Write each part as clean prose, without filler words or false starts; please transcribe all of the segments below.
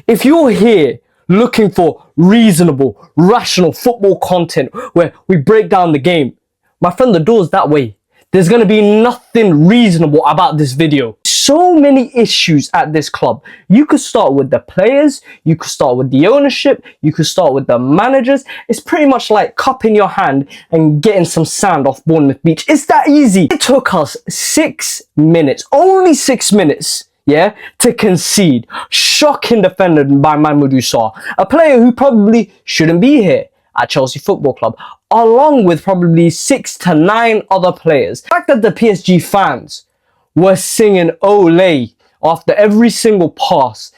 If you're here looking for reasonable, rational football content where we break down the game, my friend, the door's that way. There's going to be nothing reasonable about this video. So many issues at this club. You could start with the players, you could start with the ownership, you could start with the managers. It's pretty much like cupping your hand and getting some sand off Bournemouth Beach. It's that easy. It took us 6 minutes, only 6 minutes, yeah, to concede. Shocking defender by Mamadou Sarr, a player who probably shouldn't be here at Chelsea Football Club, along with probably 6 to 9 other players. The fact that the PSG fans were singing Ole after every single pass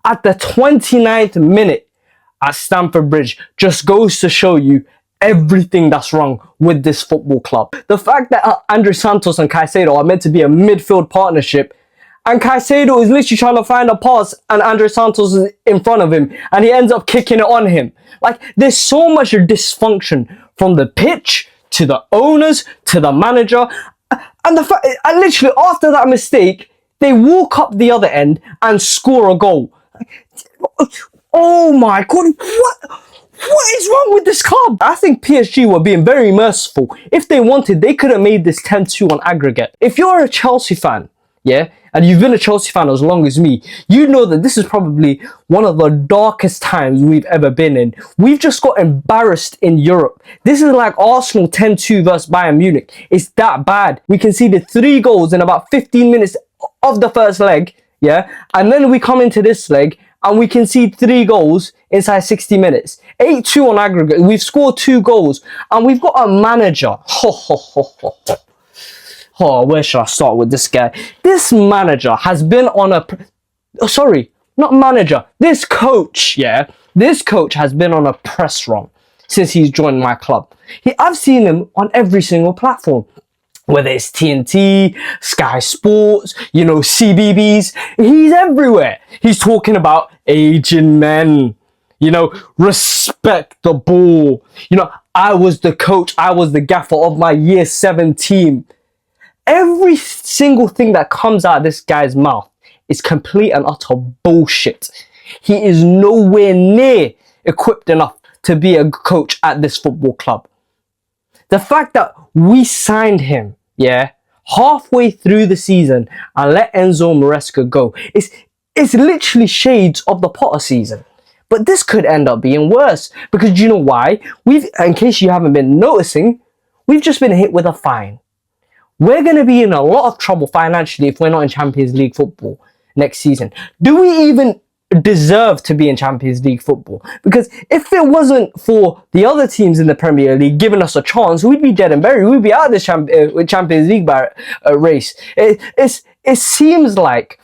at the 29th minute at Stamford Bridge just goes to show you everything that's wrong with this football club. The fact that Andre Santos and Caicedo are meant to be a midfield partnership, and Caicedo is literally trying to find a pass and Andre Santos is in front of him and he ends up kicking it on him. Like, there's so much dysfunction from the pitch to the owners to the manager. And the fact, literally after that mistake, they walk up the other end and score a goal. Oh my God, what is wrong with this club? I think PSG were being very merciful. If they wanted, they could have made this 10-2 on aggregate. If you're a Chelsea fan, yeah, and you've been a Chelsea fan as long as me, you know that this is probably one of the darkest times we've ever been in. We've just got embarrassed in Europe. This is like Arsenal 10-2 versus Bayern Munich. It's that bad. We conceded 3 goals in about 15 minutes of the first leg, yeah, and then we come into this leg and we concede 3 goals inside 60 minutes. 8-2 on aggregate. We've scored 2 goals and we've got a manager. Oh, where should I start with this guy? This manager has been on a... sorry, not manager. This coach, yeah? This coach has been on a press run since he's joined my club. I've seen him on every single platform. Whether it's TNT, Sky Sports, you know, CBBS. He's everywhere. He's talking about aging men. You know, respect the ball. You know, I was the coach. I was the gaffer of my year 7 team. Every single thing that comes out of this guy's mouth is complete and utter bullshit. He is nowhere near equipped enough to be a coach at this football club. The fact that we signed him, yeah, halfway through the season and let Enzo Maresca go, it's literally shades of the Potter season. But this could end up being worse because do you know why? In case you haven't been noticing, we've just been hit with a fine. We're going to be in a lot of trouble financially if we're not in Champions League football next season. Do we even deserve to be in Champions League football? Because if it wasn't for the other teams in the Premier League giving us a chance, we'd be dead and buried. We'd be out of the Champions League race. It seems like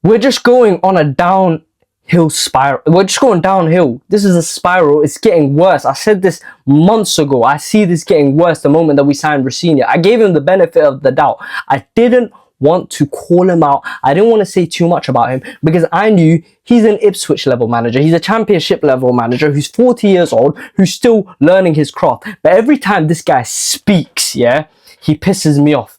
we're just going on a downhill spiral. We're just going downhill. This is a spiral. It's getting worse. I said this months ago. I see this getting worse the moment that we signed Rafinha. I gave him the benefit of the doubt. I didn't want to call him out. I didn't want to say too much about him because I knew he's an Ipswich level manager. He's a championship level manager who's 40 years old, who's still learning his craft. But every time this guy speaks, yeah, he pisses me off.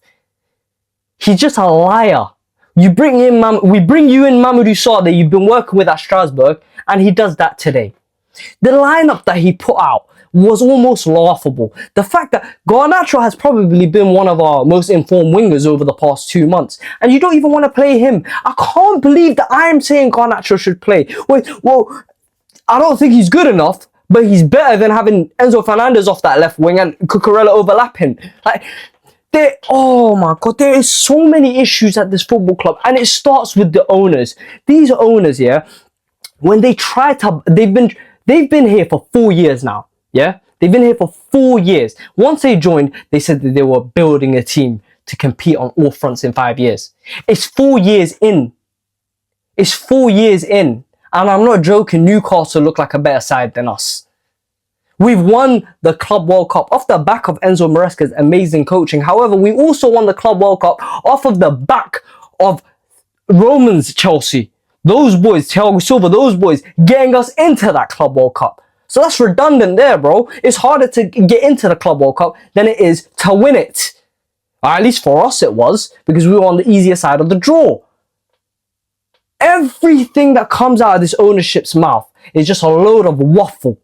He's just a liar. We bring you in Mamadou Sarr that you've been working with at Strasbourg, and he does that today. The lineup that he put out was almost laughable. The fact that Garnacho has probably been one of our most informed wingers over the past 2 months, and you don't even want to play him. I can't believe that I'm saying Garnacho should play. Wait, well, I don't think he's good enough, but he's better than having Enzo Fernandez off that left wing and Cucurella overlapping. Like, oh my God, there is so many issues at this football club, and it starts with the owners. These owners, yeah, when they try to, they've been here for 4 years now, yeah? They've been here for 4 years. Once they joined, they said that they were building a team to compete on all fronts in 5 years. It's 4 years in. It's 4 years in. And I'm not joking, Newcastle look like a better side than us. We've won the Club World Cup off the back of Enzo Maresca's amazing coaching. However, we also won the Club World Cup off of the back of Roman's Chelsea. Those boys, Thiago Silva, those boys getting us into that Club World Cup. So that's redundant there, bro. It's harder to get into the Club World Cup than it is to win it. Or at least for us it was, because we were on the easier side of the draw. Everything that comes out of this ownership's mouth is just a load of waffle.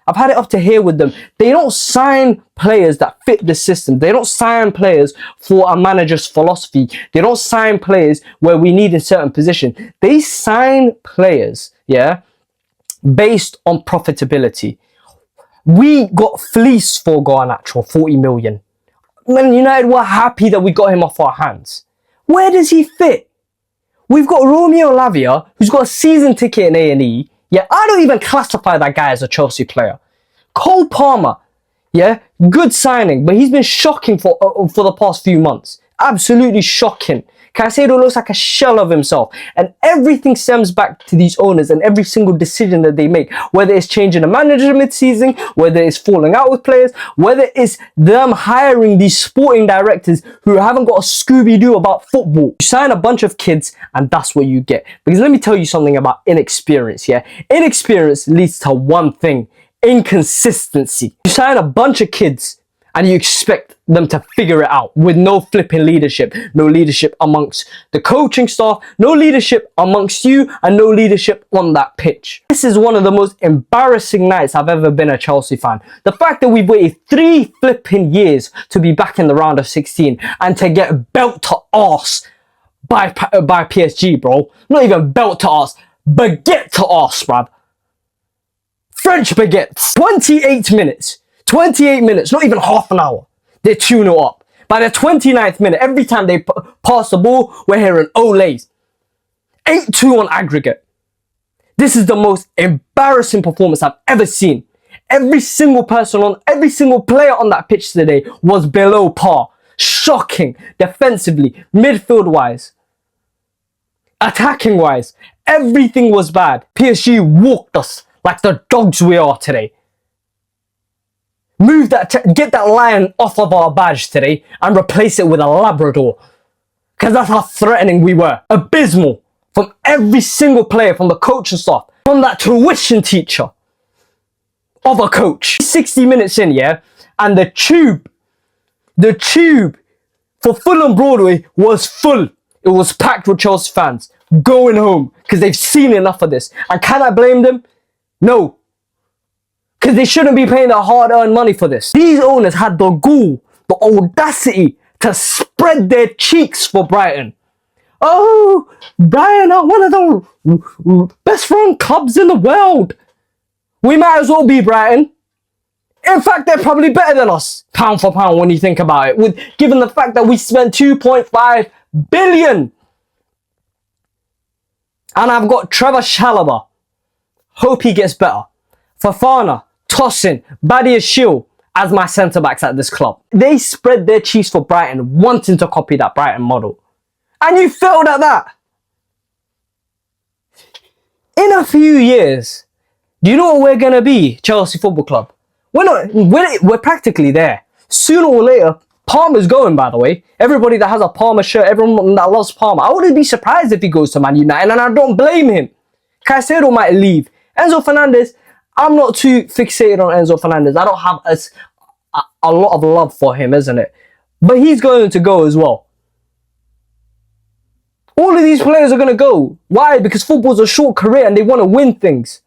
I've had it up to here with them. They don't sign players that fit the system. They don't sign players for a manager's philosophy. They don't sign players where we need a certain position. They sign players, yeah, based on profitability. We got fleeced for Garnacho, 40 million. Man United were happy that we got him off our hands. Where does he fit? We've got Romeo Lavia, who's got a season ticket in A&E. Yeah, I don't even classify that guy as a Chelsea player. Cole Palmer, yeah, good signing, but he's been shocking for the past few months. Absolutely shocking. Caicedo looks like a shell of himself. And everything stems back to these owners and every single decision that they make. Whether it's changing the manager mid-season, whether it's falling out with players, whether it's them hiring these sporting directors who haven't got a Scooby-Doo about football. You sign a bunch of kids and that's what you get. Because let me tell you something about inexperience, yeah? Inexperience leads to one thing: inconsistency. You sign a bunch of kids and you expect them to figure it out with no flipping leadership. No leadership amongst the coaching staff, no leadership amongst you, and no leadership on that pitch. This is one of the most embarrassing nights I've ever been a Chelsea fan. The fact that we've waited 3 flipping years to be back in the round of 16 and to get belt to arse by PSG, bro. Not even belt to arse, baguette to arse, bruv. French baguettes. 28 minutes, not even half an hour. They're 2-0 up. By the 29th minute, every time they pass the ball, we're hearing Olays. 8-2 on aggregate. This is the most embarrassing performance I've ever seen. Every single player on that pitch today was below par. Shocking. Defensively, midfield-wise, attacking-wise, everything was bad. PSG walked us like the dogs we are today. Get that lion off of our badge today and replace it with a Labrador. Because that's how threatening we were. Abysmal. From every single player, from the coaching staff, from that tuition teacher of a coach. 60 minutes in, yeah, and the tube for Fulham Broadway was full. It was packed with Chelsea fans going home because they've seen enough of this. And can I blame them? No. Because they shouldn't be paying their hard-earned money for this. These owners had the gall, the audacity to spread their cheeks for Brighton. Oh, Brighton are one of the best run clubs in the world. We might as well be Brighton. In fact, they're probably better than us, pound for pound, when you think about it. Given the fact that we spent 2.5 billion. And I've got Trevor Chalobah. Hope he gets better. Fofana, Tosin, Badiashile as my centre-backs at this club. They spread their cheeks for Brighton, wanting to copy that Brighton model. And you failed at that. In a few years, do you know what we're going to be, Chelsea Football Club? We're practically there. Sooner or later, Palmer's going, by the way. Everybody that has a Palmer shirt, everyone that loves Palmer, I wouldn't be surprised if he goes to Man United, and I don't blame him. Caicedo might leave. Enzo Fernandez, I'm not too fixated on Enzo Fernandez. I don't have a lot of love for him, isn't it? But he's going to go as well. All of these players are going to go. Why? Because football's a short career and they want to win things.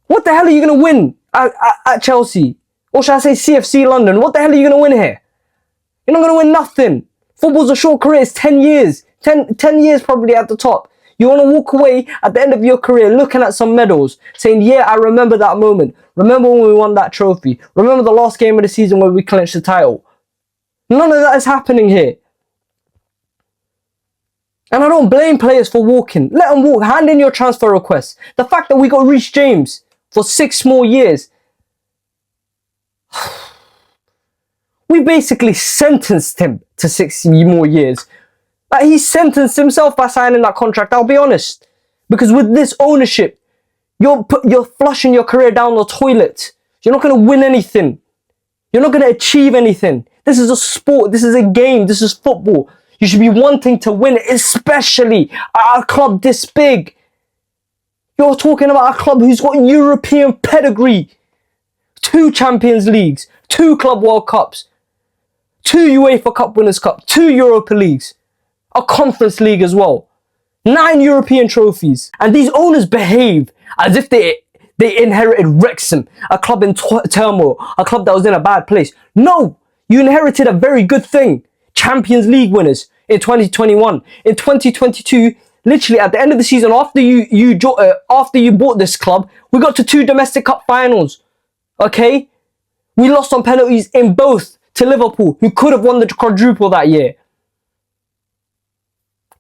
What the hell are you going to win at Chelsea? Or should I say CFC London? What the hell are you going to win here? You're not going to win nothing. Football's a short career. It's 10 years. 10 years probably at the top. You want to walk away at the end of your career looking at some medals, saying, yeah, I remember that moment. Remember when we won that trophy. Remember the last game of the season where we clinched the title. None of that is happening here. And I don't blame players for walking. Let them walk. Hand in your transfer request. The fact that we got Reece James for 6 more years. We basically sentenced him to 6 more years. Like, he sentenced himself by signing that contract, I'll be honest. Because with this ownership, you're flushing your career down the toilet. You're not going to win anything. You're not going to achieve anything. This is a sport. This is a game. This is football. You should be wanting to win, especially at a club this big. You're talking about a club who's got European pedigree. 2 Champions Leagues, 2 Club World Cups, 2 UEFA Cup Winners' Cup, 2 Europa Leagues. A Conference League as well. 9 European trophies. And these owners behave as if they inherited Wrexham, a club in turmoil, a club that was in a bad place. No, you inherited a very good thing. Champions League winners in 2021. In 2022, literally at the end of the season, after you bought this club, we got to 2 domestic cup finals. Okay? We lost on penalties in both to Liverpool, who could have won the quadruple that year.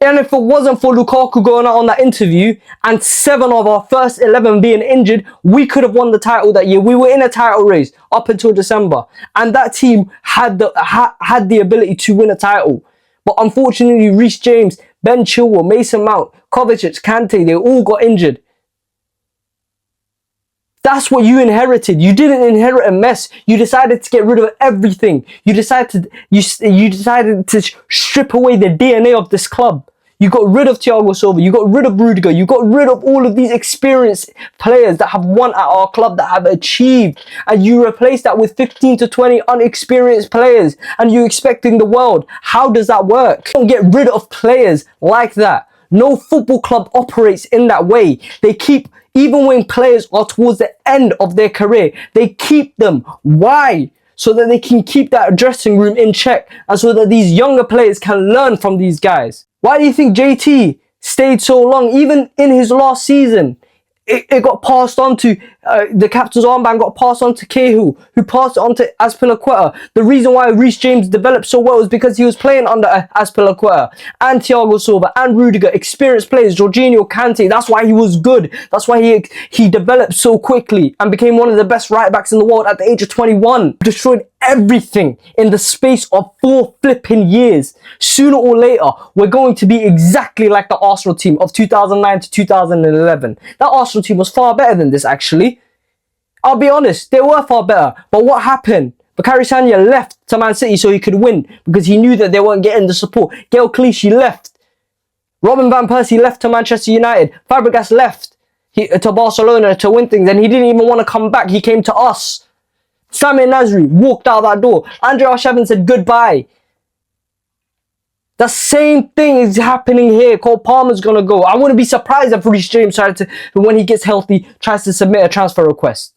And if it wasn't for Lukaku going out on that interview and 7 of our first 11 being injured, we could have won the title that year. We were in a title race up until December. And that team had the ability to win a title. But unfortunately, Reece James, Ben Chilwell, Mason Mount, Kovacic, Kante, they all got injured. That's what you inherited. You didn't inherit a mess. You decided to get rid of everything. You decided to strip away the DNA of this club. You got rid of Thiago Silva. You got rid of Rudiger. You got rid of all of these experienced players that have won at our club, that have achieved. And you replaced that with 15 to 20 unexperienced players. And you're expecting the world. How does that work? You don't get rid of players like that. No football club operates in that way. They keep, even when players are towards the end of their career, they keep them. Why? So that they can keep that dressing room in check and so that these younger players can learn from these guys. Why do you think JT stayed so long? Even in his last season, it got passed on to, the captain's armband got passed on to Cahill, who passed it on to Azpilicueta. The reason why Reece James developed so well is because he was playing under Azpilicueta and Thiago Silva and Rudiger, experienced players, Jorginho, Kante. That's why he was good. That's why he developed so quickly and became one of the best right backs in the world at the age of 21. Destroyed everything in the space of 4 flipping years. Sooner or later, we're going to be exactly like the Arsenal team of 2009 to 2011. That Arsenal team was far better than this, actually. I'll be honest, they were far better. But what happened? Bakary Sagna left to Man City so he could win because he knew that they weren't getting the support. Gael Clichy left. Robin Van Persie left to Manchester United. Fabregas left to Barcelona to win things, and he didn't even want to come back. He came to us. Samir Nasri walked out that door. Andre Arshavin said goodbye. The same thing is happening here. Cole Palmer's going to go. I wouldn't be surprised if Reece James when he gets healthy, tries to submit a transfer request.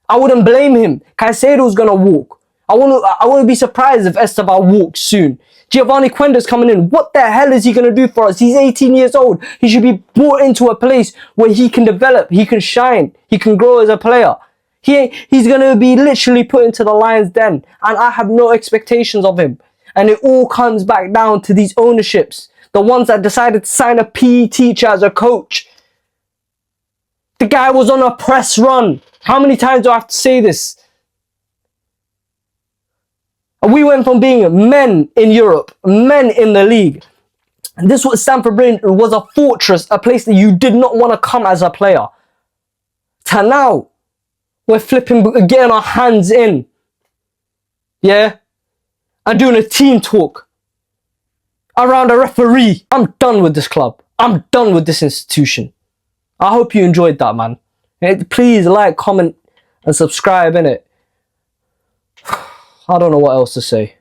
I wouldn't blame him. Caicedo's going to walk. I wouldn't be surprised if Esteban walks soon. Giovanni Quender's coming in. What the hell is he going to do for us? He's 18 years old. He should be brought into a place where he can develop, he can shine, he can grow as a player. He's going to be literally put into the lion's den, and I have no expectations of him. And it all comes back down to these ownerships, the ones that decided to sign a PE teacher as a coach. The guy was on a press run. How many times do I have to say this? And we went from being men in Europe, men in the league. And this was Stamford Bridge was a fortress, a place that you did not want to come as a player. To now, we're getting our hands in. Yeah? And doing a team talk around a referee. I'm done with this club. I'm done with this institution. I hope you enjoyed that, man. Please like, comment, and subscribe, innit? I don't know what else to say.